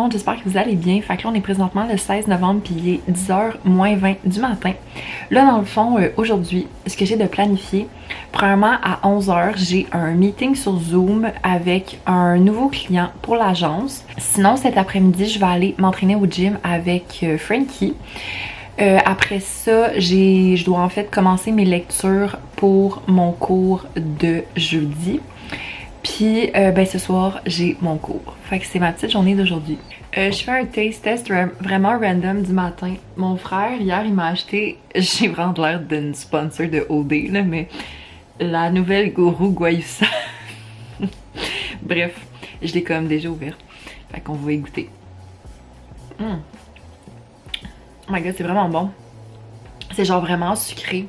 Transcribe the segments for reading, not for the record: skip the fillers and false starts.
monde, j'espère que vous allez bien. Fait que là, on est présentement le 16 novembre, puis il est 10h moins 20 du matin. Là, dans le fond, aujourd'hui, ce que j'ai de planifié, premièrement, à 11h, j'ai un meeting sur Zoom avec un nouveau client pour l'agence. Sinon, cet après-midi, je vais aller m'entraîner au gym avec Frankie. Après ça, je dois en fait commencer mes lectures pour mon cours de jeudi. Puis, ben ce soir, j'ai mon cours. Fait que c'est ma petite journée d'aujourd'hui. Je fais un taste test vraiment random du matin. Mon frère, hier, il m'a acheté, j'ai vraiment l'air d'une sponsor de OD, là, mais la nouvelle Gourou Guayusa. Bref, je l'ai comme déjà ouverte. Fait qu'on va y goûter. Oh my god, c'est vraiment bon. C'est genre vraiment sucré.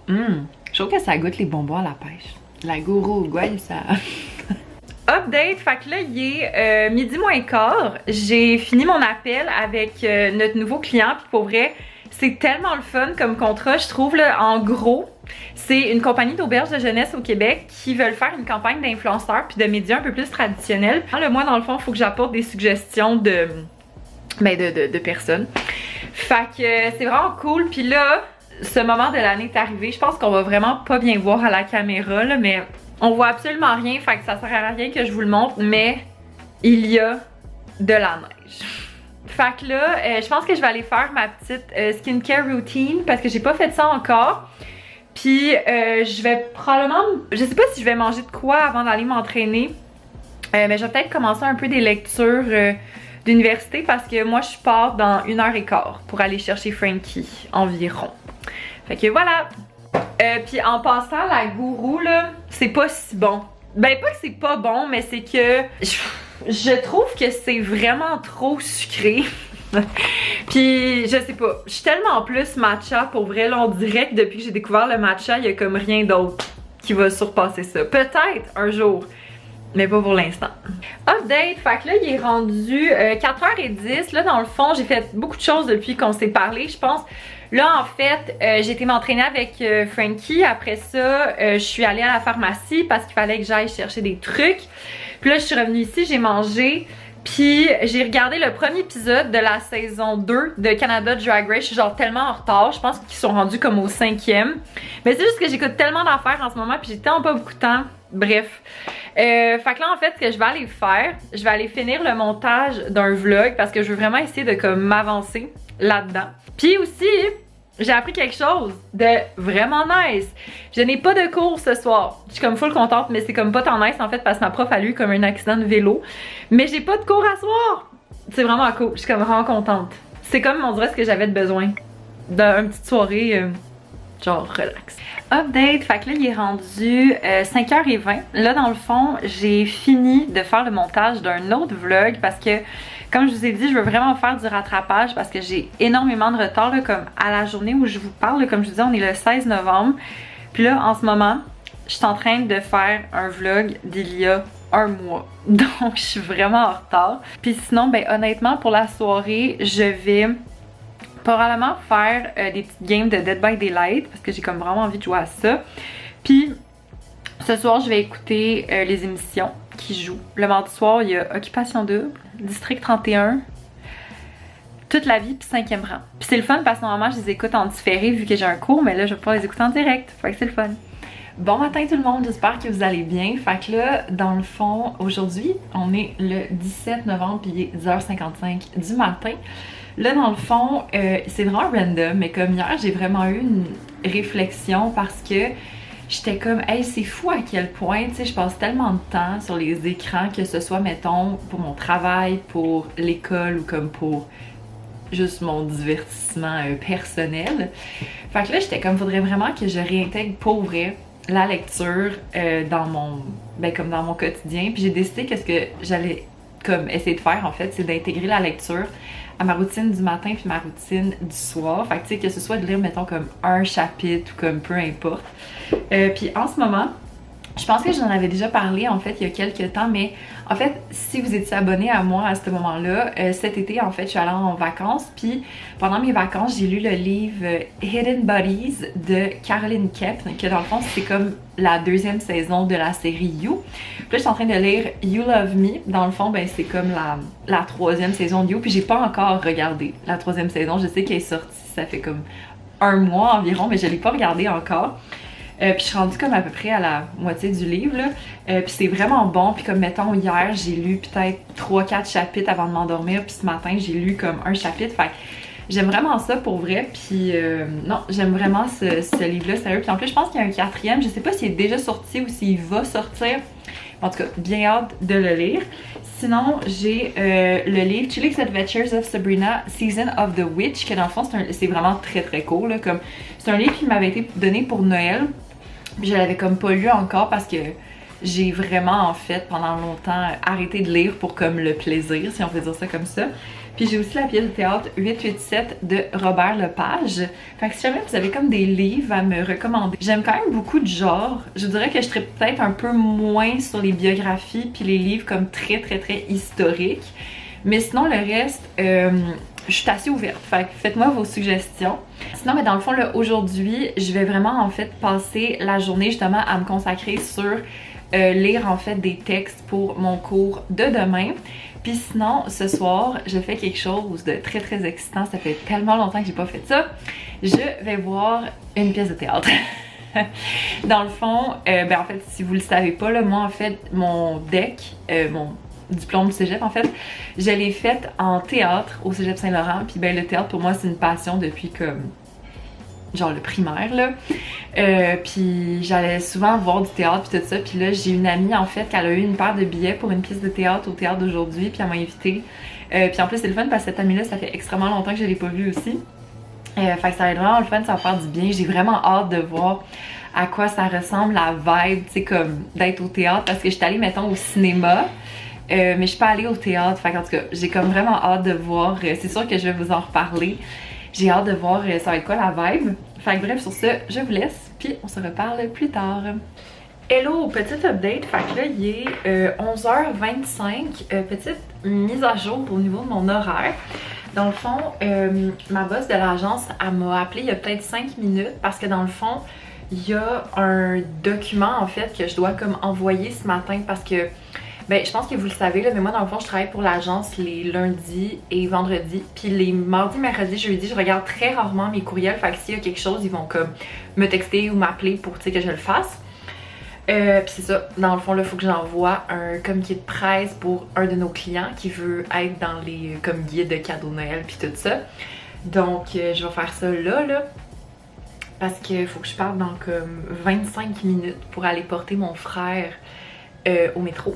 Je trouve que ça goûte les bonbons à la pêche. La Gourou Guayusa. Update, fait que là il est midi moins quart. J'ai fini mon appel avec notre nouveau client, puis pour vrai, c'est tellement le fun comme contrat, je trouve là. En gros, c'est une compagnie d'auberges de jeunesse au Québec qui veulent faire une campagne d'influenceurs puis de médias un peu plus traditionnels. Moi, dans le fond, il faut que j'apporte des suggestions de personnes. Fait que c'est vraiment cool. Puis là, ce moment de l'année est arrivé. Je pense qu'on va vraiment pas bien voir à la caméra, là, mais on voit absolument rien. Fait que ça sert à rien que je vous le montre, mais il y a de la neige. Fait que là, je pense que je vais aller faire ma petite skincare routine parce que j'ai pas fait ça encore. Puis je vais probablement, je sais pas si je vais manger de quoi avant d'aller m'entraîner, mais je vais peut-être commencer un peu des lectures d'université parce que moi je pars dans 1h15 pour aller chercher Frankie environ. Fait que voilà. Puis en passant, la Gourou là, c'est pas si bon. Ben pas que c'est pas bon, mais c'est que je trouve que c'est vraiment trop sucré. Puis je sais pas, je suis tellement plus matcha pour vrai, là on dirait que depuis que j'ai découvert le matcha, il y a comme rien d'autre qui va surpasser ça. Peut-être un jour, mais pas pour l'instant. Update, fait que là il est rendu 4h10, là dans le fond j'ai fait beaucoup de choses depuis qu'on s'est parlé, je pense. Là en fait, j'ai été m'entraîner avec Frankie, après ça je suis allée à la pharmacie parce qu'il fallait que j'aille chercher des trucs. Puis là je suis revenue ici, j'ai mangé. Puis j'ai regardé le premier épisode de la saison 2 de Canada Drag Race. Je suis genre tellement en retard. Je pense qu'ils sont rendus comme au 5e. Mais c'est juste que j'écoute tellement d'affaires en ce moment. Puis j'ai tellement pas beaucoup de temps. Bref. Fait que là en fait ce que je vais aller faire, je vais aller finir le montage d'un vlog. Parce que je veux vraiment essayer de comme m'avancer là-dedans. Puis aussi, j'ai appris quelque chose de vraiment nice. Je n'ai pas de cours ce soir. Je suis comme full contente, mais c'est comme pas tant nice en fait parce que ma prof a eu comme un accident de vélo. Mais j'ai pas de cours à soir. C'est vraiment cool. Je suis comme vraiment contente. C'est comme on dirait ce que j'avais de besoin. D'une petite soirée genre relax. Update, fait que là il est rendu 5h20. Là dans le fond, j'ai fini de faire le montage d'un autre vlog parce que comme je vous ai dit, je veux vraiment faire du rattrapage parce que j'ai énormément de retard là, comme à la journée où je vous parle. Là, comme je vous disais, on est le 16 novembre. Puis là, en ce moment, je suis en train de faire un vlog d'il y a un mois. Donc, je suis vraiment en retard. Puis sinon, ben honnêtement, pour la soirée, je vais probablement faire des petites games de Dead by Daylight parce que j'ai comme vraiment envie de jouer à ça. Puis ce soir, je vais écouter les émissions qui jouent. Le mardi soir, il y a Occupation Double, District 31, Toute la vie, puis 5e rang. Puis c'est le fun parce que normalement, je les écoute en différé vu que j'ai un cours, mais là, je vais pouvoir les écouter en direct. Fait que c'est le fun. Bon matin tout le monde, j'espère que vous allez bien. Fait que là, dans le fond, aujourd'hui, on est le 17 novembre, puis il est 10h55 du matin. Là, dans le fond, c'est vraiment random, mais comme hier, j'ai vraiment eu une réflexion parce que j'étais comme, hey, c'est fou à quel point, tu sais, je passe tellement de temps sur les écrans, que ce soit, mettons, pour mon travail, pour l'école ou comme pour juste mon divertissement personnel. Fait que là, j'étais comme, faudrait vraiment que je réintègre pour vrai la lecture dans mon quotidien. Puis j'ai décidé que ce que j'allais comme essayer de faire en fait, c'est d'intégrer la lecture à ma routine du matin puis ma routine du soir. Fait que tu sais, que ce soit de lire mettons comme un chapitre ou comme peu importe. Puis en ce moment, Je pense que j'en avais déjà parlé en fait il y a quelques temps, mais en fait, si vous étiez abonné à moi à ce moment-là, cet été en fait, je suis allée en vacances, puis pendant mes vacances, j'ai lu le livre Hidden Bodies de Caroline Kepnes, que dans le fond, c'est comme la deuxième saison de la série You. Puis là, je suis en train de lire You Love Me. Dans le fond, ben c'est comme la troisième saison de You, puis j'ai pas encore regardé la troisième saison. Je sais qu'elle est sortie, ça fait comme un mois environ, mais je l'ai pas regardée encore. Puis je suis rendue comme à peu près à la moitié du livre là. Puis c'est vraiment bon. Puis comme mettons hier j'ai lu peut-être 3-4 chapitres avant de m'endormir. Puis ce matin j'ai lu comme un chapitre. Fait que j'aime vraiment ça pour vrai. Puis non, j'aime vraiment ce livre-là, sérieux. Puis en plus je pense qu'il y a un quatrième. Je sais pas s'il est déjà sorti ou s'il va sortir. En tout cas, bien hâte de le lire. Sinon, j'ai le livre Chillick's Adventures of Sabrina, Season of the Witch, que dans le fond, c'est vraiment très très court. Là, comme, c'est un livre qui m'avait été donné pour Noël. Puis je l'avais comme pas lu encore parce que j'ai vraiment en fait pendant longtemps arrêté de lire pour comme le plaisir, si on peut dire ça comme ça. Puis j'ai aussi la pièce de théâtre 887 de Robert Lepage. Fait que si jamais vous avez comme des livres à me recommander, j'aime quand même beaucoup de genre. Je dirais que je serais peut-être un peu moins sur les biographies puis les livres comme très très très historiques. Mais sinon le reste, je suis assez ouverte. Fait que faites-moi vos suggestions. Sinon, mais dans le fond, là, aujourd'hui, je vais vraiment en fait passer la journée justement à me consacrer sur lire en fait des textes pour mon cours de demain. Puis sinon, ce soir, je fais quelque chose de très très excitant. Ça fait tellement longtemps que j'ai pas fait ça. Je vais voir une pièce de théâtre. Dans le fond, ben en fait, si vous le savez pas, là, moi en fait, mon DEC, mon diplôme du cégep en fait, je l'ai faite en théâtre au cégep Saint-Laurent. Puis ben le théâtre pour moi c'est une passion depuis comme genre le primaire là. Puis j'allais souvent voir du théâtre puis tout ça. Puis là j'ai une amie en fait qui a eu une paire de billets pour une pièce de théâtre au théâtre d'aujourd'hui. Puis elle m'a invitée. Puis en plus c'est le fun parce que cette amie là ça fait extrêmement longtemps que je l'ai pas vue aussi. Fait que ça va être vraiment le fun, ça va faire du bien. J'ai vraiment hâte de voir à quoi ça ressemble la vibe, tu sais, comme d'être au théâtre parce que je suis allée mettons au cinéma. Mais je suis pas allée au théâtre, fait en tout cas, j'ai comme vraiment hâte de voir, c'est sûr que je vais vous en reparler. J'ai hâte de voir ça va être quoi la vibe. Fait que bref, sur ce, je vous laisse, puis on se reparle plus tard. Hello, petite update, fait que là il est 11h25, petite mise à jour au niveau de mon horaire. Dans le fond, ma boss de l'agence, elle m'a appelé il y a peut-être 5 minutes parce que dans le fond, il y a un document en fait que je dois comme envoyer ce matin parce que ben, je pense que vous le savez, là, mais moi, dans le fond, je travaille pour l'agence les lundis et vendredis. Puis les mardis, mercredis, jeudis, je regarde très rarement mes courriels. Fait que s'il y a quelque chose, ils vont comme me texter ou m'appeler pour que je le fasse. Puis c'est ça, dans le fond, là, il faut que j'envoie un communiqué de presse pour un de nos clients qui veut être dans les comme guides de cadeaux Noël puis tout ça. Donc, je vais faire ça là. Parce qu'il faut que je parte dans comme 25 minutes pour aller porter mon frère au métro.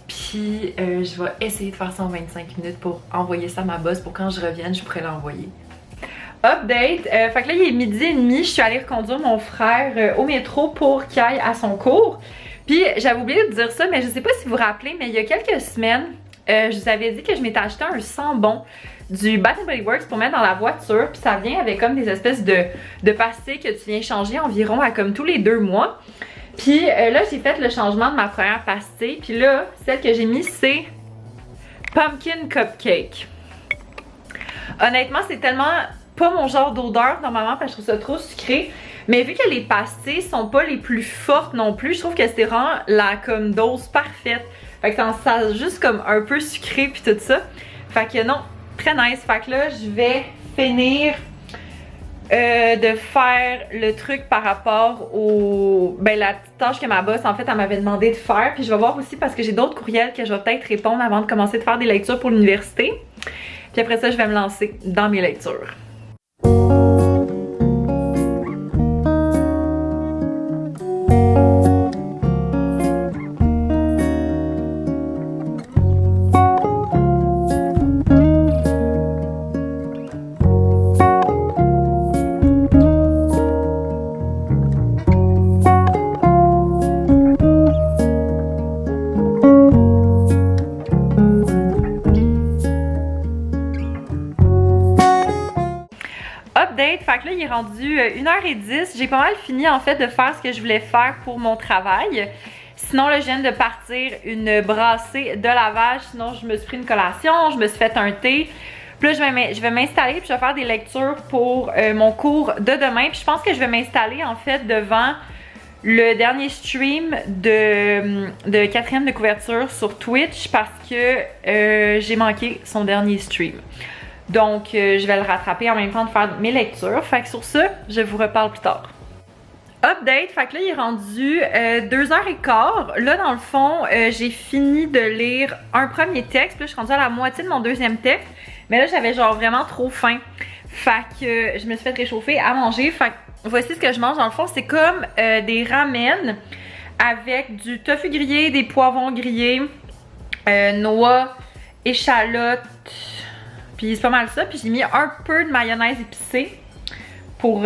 Puis je vais essayer de faire ça en 25 minutes pour envoyer ça à ma boss pour quand je revienne, je pourrais l'envoyer. Update, fait que là il est 12h30, je suis allée reconduire mon frère au métro pour qu'il aille à son cours. Puis j'avais oublié de dire ça, mais je sais pas si vous vous rappelez, mais il y a quelques semaines, je vous avais dit que je m'étais acheté un sambon du Bath & Body Works pour mettre dans la voiture. Puis ça vient avec comme des espèces de pastilles que tu viens changer environ à comme tous les 2 mois. Puis là, j'ai fait le changement de ma première pastille. Puis là, celle que j'ai mise, c'est Pumpkin Cupcake. Honnêtement, c'est tellement pas mon genre d'odeur normalement parce que je trouve ça trop sucré. Mais vu que les pastilles sont pas les plus fortes non plus, je trouve que c'est vraiment la comme dose parfaite. Fait que ça juste comme un peu sucré puis tout ça. Fait que non, très nice. Fait que là, je vais finir de faire le truc par rapport au la petite tâche que ma boss en fait elle m'avait demandé de faire. Puis je vais voir aussi parce que j'ai d'autres courriels que je vais peut-être répondre avant de commencer de faire des lectures pour l'université. Puis après ça je vais me lancer dans mes lectures. update, fait que là il est rendu 1h10. J'ai pas mal fini en fait de faire ce que je voulais faire pour mon travail. Sinon là je viens de partir une brassée de lavage. Sinon je me suis pris une collation, je me suis fait un thé. Puis là je vais m'installer puis je vais faire des lectures pour mon cours de demain. Puis je pense que je vais m'installer en fait devant le dernier stream de Catherine de couverture sur Twitch parce que j'ai manqué son dernier stream. Donc je vais le rattraper en même temps de faire mes lectures. Fait que sur ça, je vous reparle plus tard. Update, fait que là il est rendu 2h15. Là dans le fond, j'ai fini de lire un premier texte. Puis là je suis rendue à la moitié de mon deuxième texte. Mais là j'avais genre vraiment trop faim. Fait que je me suis fait réchauffer à manger. Fait que voici ce que je mange dans le fond. C'est comme des ramen avec du tofu grillé, des poivrons grillés, noix, échalotes. Puis c'est pas mal ça. Puis j'ai mis un peu de mayonnaise épicée pour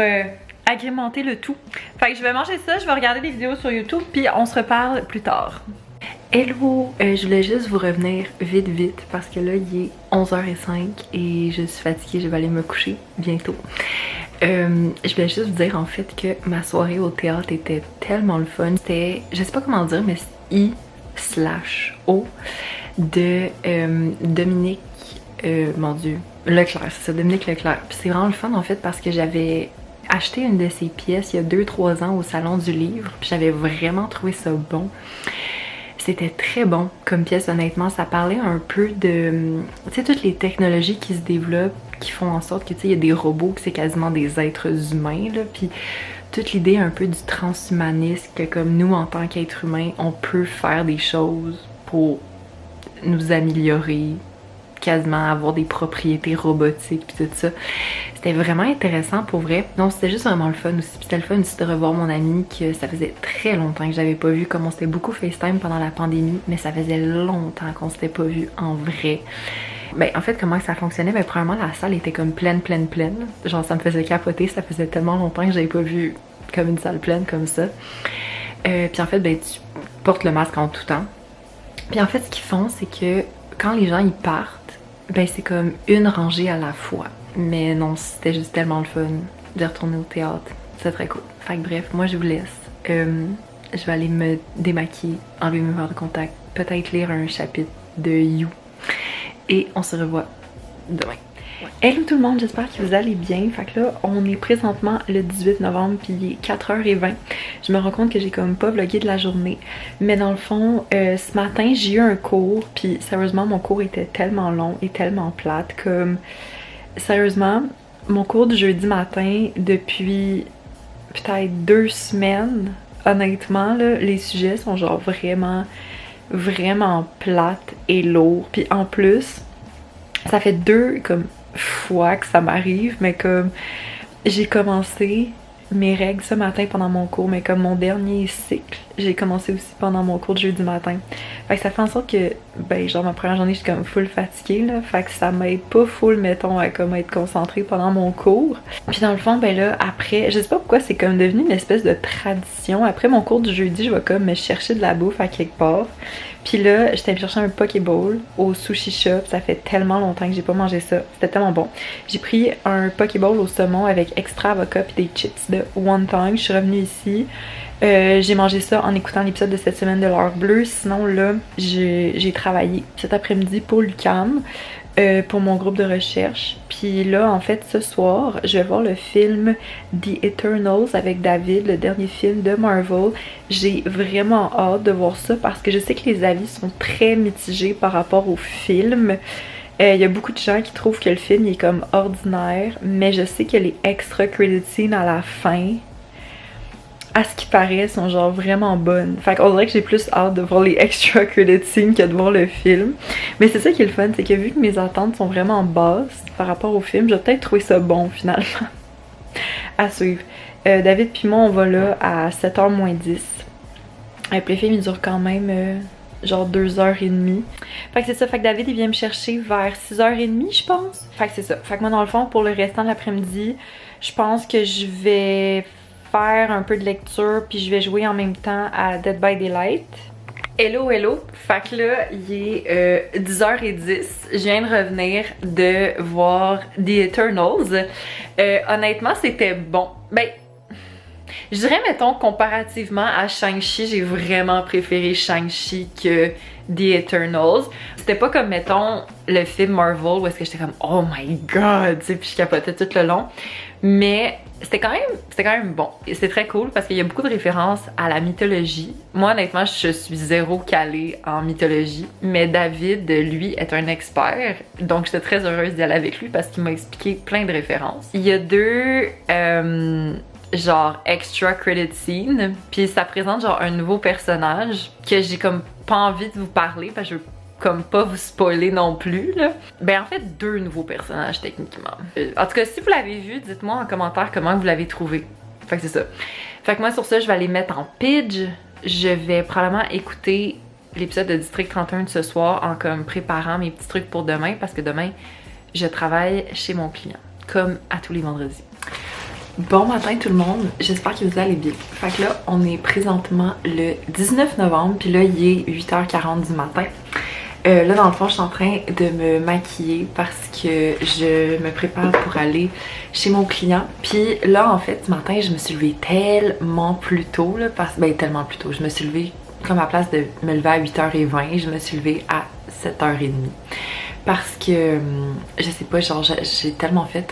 agrémenter le tout. Fait que je vais manger ça, je vais regarder des vidéos sur YouTube, puis on se reparle plus tard. Hello! Je voulais juste vous revenir vite parce que là il est 11h05 et je suis fatiguée, je vais aller me coucher bientôt. Je voulais juste vous dire en fait que ma soirée au théâtre était tellement le fun. C'était, je sais pas comment dire, mais I/O de Dominique, mon dieu, Leclerc, c'est ça, Dominique Leclerc. Puis c'est vraiment le fun en fait parce que j'avais acheté une de ses pièces il y a 2-3 ans au Salon du Livre, puis j'avais vraiment trouvé ça bon. C'était très bon comme pièce, honnêtement. Ça parlait un peu de, tu sais, toutes les technologies qui se développent, qui font en sorte que, tu sais, il y a des robots, que c'est quasiment des êtres humains, là. Puis toute l'idée un peu du transhumanisme, que comme nous, en tant qu'êtres humains, on peut faire des choses pour nous améliorer, quasiment avoir des propriétés robotiques puis tout ça. C'était vraiment intéressant pour vrai. Donc c'était juste vraiment le fun aussi. Puis c'était le fun aussi de revoir mon ami que ça faisait très longtemps que j'avais pas vu. Comme on s'était beaucoup FaceTime pendant la pandémie, mais ça faisait longtemps qu'on s'était pas vu en vrai. Ben en fait comment ça fonctionnait, ben premièrement la salle était comme pleine. Genre ça me faisait capoter, ça faisait tellement longtemps que j'avais pas vu comme une salle pleine comme ça. Puis en fait ben tu portes le masque en tout temps. Puis en fait ce qu'ils font c'est que quand les gens ils partent, ben c'est comme une rangée à la fois. Mais non, c'était juste tellement le fun de retourner au théâtre. C'est très cool. Fait que bref, moi je vous laisse. Je vais aller me démaquiller, enlever mes verres de contact, peut-être lire un chapitre de You. Et on se revoit demain. Hello tout le monde, j'espère que vous allez bien. Fait que là, on est présentement le 18 novembre puis il est 4h20. Je me rends compte que j'ai comme pas vlogué de la journée. Mais dans le fond, ce matin, j'ai eu un cours puis sérieusement, mon cours était tellement long et tellement plate. Comme, sérieusement, mon cours du jeudi matin, depuis peut-être 2 semaines, honnêtement, là, les sujets sont genre vraiment plates et lourds. Puis en plus, ça fait 2 comme fois que ça m'arrive, mais comme j'ai commencé mes règles ce matin pendant mon cours, mais comme mon dernier cycle, j'ai commencé aussi pendant mon cours de jeudi matin. Fait que ça fait en sorte que, ben genre ma première journée, je suis comme full fatiguée là, fait que ça m'aide pas full, mettons, à comme être concentrée pendant mon cours. Puis dans le fond, ben là, après, je sais pas pourquoi, c'est comme devenu une espèce de tradition. Après mon cours du jeudi, je vais comme me chercher de la bouffe à quelque part. Puis là, j'étais allée chercher un Pokéball au sushi shop. Ça fait tellement longtemps que j'ai pas mangé ça. C'était tellement bon. J'ai pris un Pokéball au saumon avec extra avocat puis des chips de wonton. Je suis revenue ici. J'ai mangé ça en écoutant l'épisode de cette semaine de l'heure bleue. Sinon là, j'ai travaillé cet après-midi pour l'UQAM. Pour mon groupe de recherche. Puis là, en fait, ce soir, je vais voir le film The Eternals avec David, le dernier film de Marvel. J'ai vraiment hâte de voir ça parce que je sais que les avis sont très mitigés par rapport au film. Il y a beaucoup de gens qui trouvent que le film est comme ordinaire, mais je sais que les extra credit scenes à la fin, à ce qui paraît, sont genre vraiment bonnes. Fait qu'on dirait que j'ai plus hâte de voir les extra credit scenes que de voir le film. Mais c'est ça qui est le fun, c'est que vu que mes attentes sont vraiment basses par rapport au film, je vais peut-être trouver ça bon finalement. À suivre. David pis moi, on va là à 7h moins 10. Puis le film, il dure quand même genre 2h30. Fait que c'est ça, fait que David il vient me chercher vers 6h30 je pense. Fait que c'est ça. Fait que moi dans le fond, pour le restant de l'après-midi, je pense que je vais faire un peu de lecture puis je vais jouer en même temps à Dead by Daylight. Hello, hello! Fait que là, il est 10h10. Je viens de revenir de voir The Eternals. Honnêtement, c'était bon. Ben, je dirais, mettons, comparativement à Shang-Chi, j'ai vraiment préféré Shang-Chi que The Eternals. C'était pas comme, mettons, le film Marvel où est-ce que j'étais comme « Oh my God! » tu sais, puis je capotais tout le long. Mais c'était quand même bon. Et c'est très cool parce qu'il y a beaucoup de références à la mythologie. Moi, honnêtement, je suis zéro calée en mythologie. Mais David, lui, est un expert. Donc, j'étais très heureuse d'y aller avec lui parce qu'il m'a expliqué plein de références. Il y a deux... genre extra credit scene, puis ça présente genre un nouveau personnage que j'ai comme pas envie de vous parler parce que je veux comme pas vous spoiler non plus là. Ben en fait deux nouveaux personnages techniquement. En tout cas si vous l'avez vu, dites-moi en commentaire comment vous l'avez trouvé. Fait que c'est ça. Fait que moi sur ça je vais aller mettre en pidge. Je vais probablement écouter l'épisode de District 31 de ce soir en comme préparant mes petits trucs pour demain parce que demain je travaille chez mon client comme à tous les vendredis. Bon matin tout le monde, j'espère que vous allez bien. Fait que là, on est présentement le 19 novembre, puis là, il est 8h40 du matin. Là, dans le fond, je suis en train de me maquiller parce que je me prépare pour aller chez mon client. Puis là, en fait, ce matin, je me suis levée tellement plus tôt, là, ben tellement plus tôt. Je me suis levée, comme à place de me lever à 8h20, je me suis levée à 7h30. Parce que, je sais pas, genre, j'ai tellement fait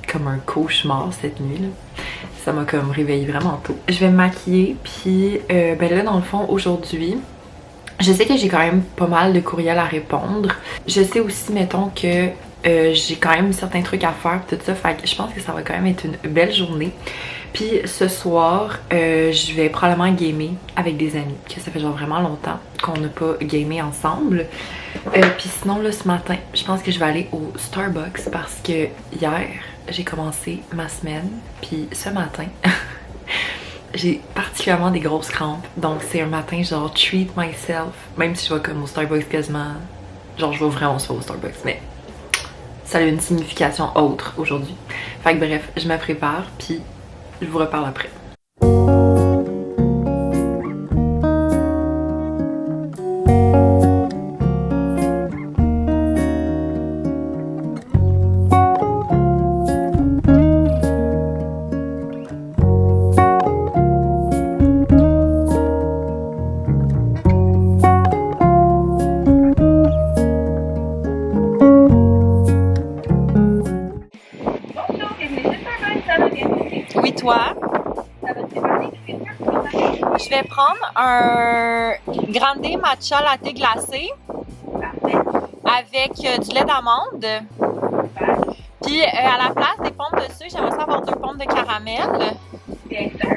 comme un cauchemar cette nuit là. Ça m'a comme réveillée vraiment tôt. Je vais me maquiller puis ben là dans le fond aujourd'hui je sais que j'ai quand même pas mal de courriels à répondre. Je sais aussi mettons que j'ai quand même certains trucs à faire tout ça, fait que je pense que ça va quand même être une belle journée. Puis ce soir je vais probablement gamer avec des amis, que ça fait genre vraiment longtemps qu'on n'a pas gamé ensemble. Puis sinon là ce matin je pense que je vais aller au Starbucks parce que hier j'ai commencé ma semaine, puis ce matin, j'ai particulièrement des grosses crampes. Donc c'est un matin genre treat myself, même si je vais comme au Starbucks quasiment, genre je vais vraiment souvent au Starbucks, mais ça a une signification autre aujourd'hui. Fait que bref, je me prépare, puis je vous reparle après. Oui, toi? Je vais prendre un grande matcha latte glacé avec du lait d'amande. Puis à la place des pommes de sucre, j'aimerais ça avoir 2 pommes de caramel. Bien sûr.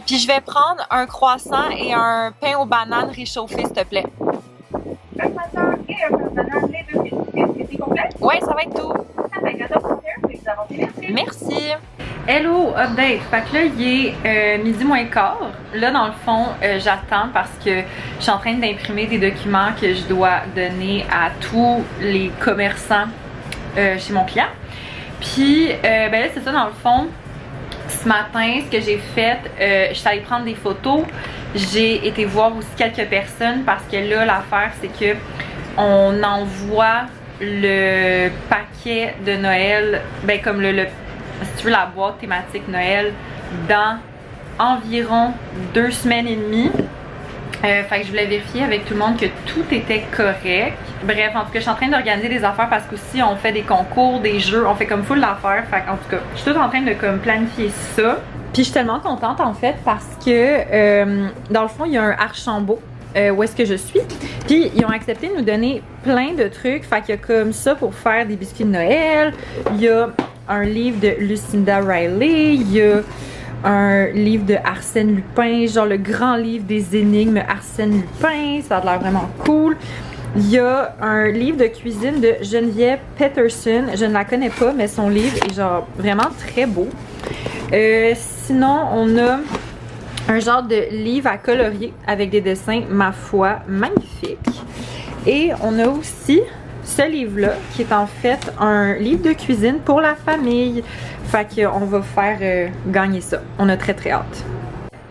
Puis je vais prendre un croissant et un pain aux bananes réchauffé, s'il te plaît. Un croissant et un pain aux bananes, les deux. Est-ce que c'est complet? Oui, ça va être tout. Merci. Hello, update. Fait que là, il est midi moins quart. Là, dans le fond, j'attends parce que je suis en train d'imprimer des documents que je dois donner à tous les commerçants chez mon client. Puis, ben là, c'est ça, dans le fond. Ce matin, ce que j'ai fait, je suis allée prendre des photos. J'ai été voir aussi quelques personnes parce que là, l'affaire, c'est que on envoie le paquet de Noël, ben comme si tu veux la boîte thématique Noël, dans environ 2 semaines et demie. Fait que je voulais vérifier avec tout le monde que tout était correct. Bref, en tout cas, je suis en train d'organiser des affaires parce qu'aussi on fait des concours, des jeux, on fait comme full d'affaires. Fait en tout cas, je suis toute en train de comme planifier ça. Puis je suis tellement contente en fait parce que dans le fond, il y a un Archambault où est-ce que je suis. Puis ils ont accepté de nous donner plein de trucs. Fait qu'il y a comme ça pour faire des biscuits de Noël. Il y a un livre de Lucinda Riley. Il y a un livre de Arsène Lupin, genre le grand livre des énigmes Arsène Lupin. Ça a l'air vraiment cool. Il y a un livre de cuisine de Geneviève Peterson. Je ne la connais pas, mais son livre est genre vraiment très beau. Sinon, on a un genre de livre à colorier avec des dessins, ma foi, magnifiques. Et on a aussi ce livre-là qui est en fait un livre de cuisine pour la famille. Fait qu'on va faire gagner ça. On a très très hâte.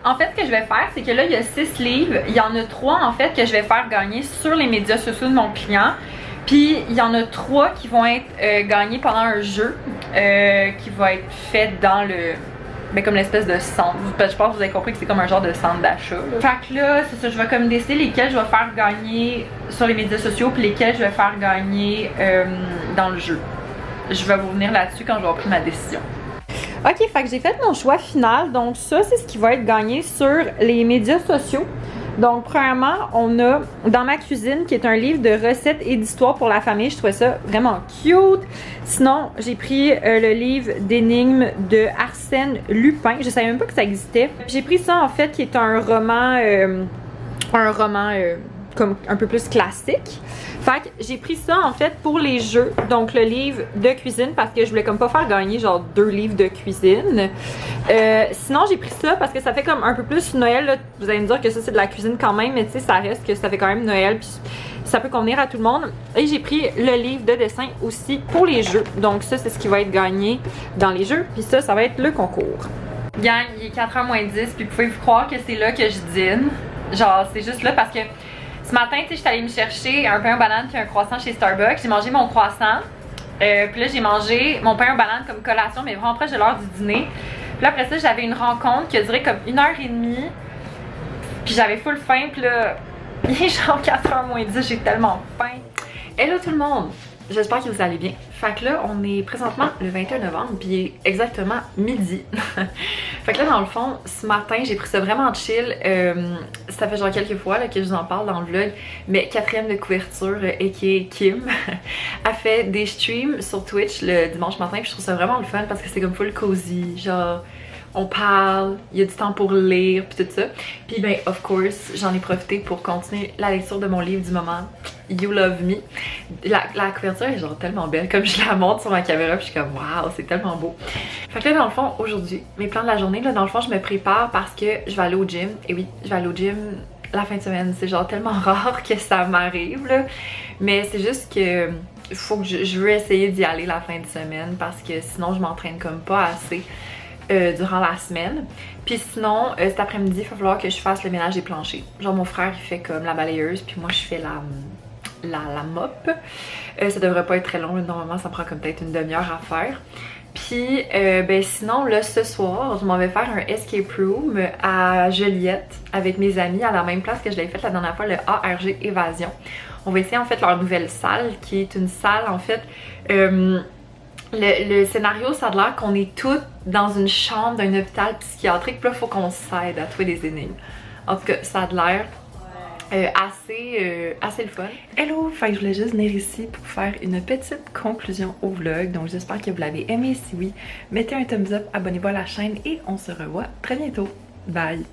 En fait, ce que je vais faire, c'est que là, il y a 6 livres. Il y en a 3, en fait, que je vais faire gagner sur les médias sociaux de mon client. Puis, il y en a 3 qui vont être gagnés pendant un jeu qui va être fait dans le... Ben, comme l'espèce de centre. Je pense que vous avez compris que c'est comme un genre de centre d'achat. Fait que là, c'est ça, je vais comme décider lesquels je vais faire gagner sur les médias sociaux puis lesquels je vais faire gagner dans le jeu. Je vais vous revenir là-dessus quand je vais avoir pris ma décision. Ok, fait que j'ai fait mon choix final. Donc ça, c'est ce qui va être gagné sur les médias sociaux. Donc premièrement, on a Dans ma cuisine, qui est un livre de recettes et d'histoires pour la famille. Je trouvais ça vraiment cute. Sinon, j'ai pris le livre d'énigmes de Arsène Lupin. Je savais même pas que ça existait. J'ai pris ça en fait, qui est un roman comme un peu plus classique. Fait que j'ai pris ça en fait pour les jeux, donc le livre de cuisine, parce que je voulais comme pas faire gagner genre 2 livres de cuisine. Sinon j'ai pris ça parce que ça fait comme un peu plus Noël, là. Vous allez me dire que ça c'est de la cuisine quand même, mais tu sais ça reste que ça fait quand même Noël, puis ça peut convenir à tout le monde. Et j'ai pris le livre de dessin aussi pour les jeux, donc ça c'est ce qui va être gagné dans les jeux, puis ça va être le concours. Gang, il est 4h moins 10, puis pouvez-vous croire que c'est là que je dîne? Genre c'est juste là parce que ce matin, tu sais, j'étais allée me chercher un pain aux bananes puis un croissant chez Starbucks. J'ai mangé mon croissant. Puis là, j'ai mangé mon pain aux bananes comme collation, mais vraiment proche de l'heure du dîner. Puis là, après ça, j'avais une rencontre qui a duré comme 1h30. Puis j'avais full faim. Puis là, il est genre 4h moins 10, j'ai tellement faim. Hello tout le monde! J'espère que vous allez bien. Fait que là, on est présentement le 21 novembre, puis il est exactement midi. Fait que là, dans le fond, ce matin, j'ai pris ça vraiment chill. Ça fait genre quelques fois là, que je vous en parle dans le vlog, mais Quatrième de couverture, a.k.a. Kim, a fait des streams sur Twitch le dimanche matin, puis je trouve ça vraiment le fun parce que c'est comme full cozy, genre... On parle, il y a du temps pour lire, puis tout ça. Puis ben, of course, j'en ai profité pour continuer la lecture de mon livre du moment, You Love Me. La couverture est genre tellement belle, comme je la montre sur ma caméra, puis je suis comme waouh, c'est tellement beau. Fait que là, dans le fond, aujourd'hui, mes plans de la journée, là, dans le fond, je me prépare parce que je vais aller au gym. Et oui, je vais aller au gym la fin de semaine. C'est genre tellement rare que ça m'arrive, là. Mais c'est juste que faut que je veux essayer d'y aller la fin de semaine parce que sinon, je m'entraîne comme pas assez. Durant la semaine. Puis sinon, cet après-midi, il va falloir que je fasse le ménage des planchers. Genre mon frère, il fait comme la balayeuse, puis moi, je fais la mop. Ça devrait pas être très long, normalement, ça prend comme peut-être une demi-heure à faire. Puis, ben sinon, là, ce soir, je m'en vais faire un escape room à Joliette avec mes amis à la même place que je l'avais fait la dernière fois, le ARG Évasion. On va essayer en fait leur nouvelle salle, qui est une salle en fait... Le scénario, ça a l'air qu'on est toutes dans une chambre d'un hôpital psychiatrique, puis là, il faut qu'on s'aide à trouver des énigmes. En tout cas, ça a l'air assez le fun. Hello! Fait que je voulais juste venir ici pour faire une petite conclusion au vlog. Donc, j'espère que vous l'avez aimé. Si oui, mettez un thumbs up, abonnez-vous à la chaîne et on se revoit très bientôt. Bye!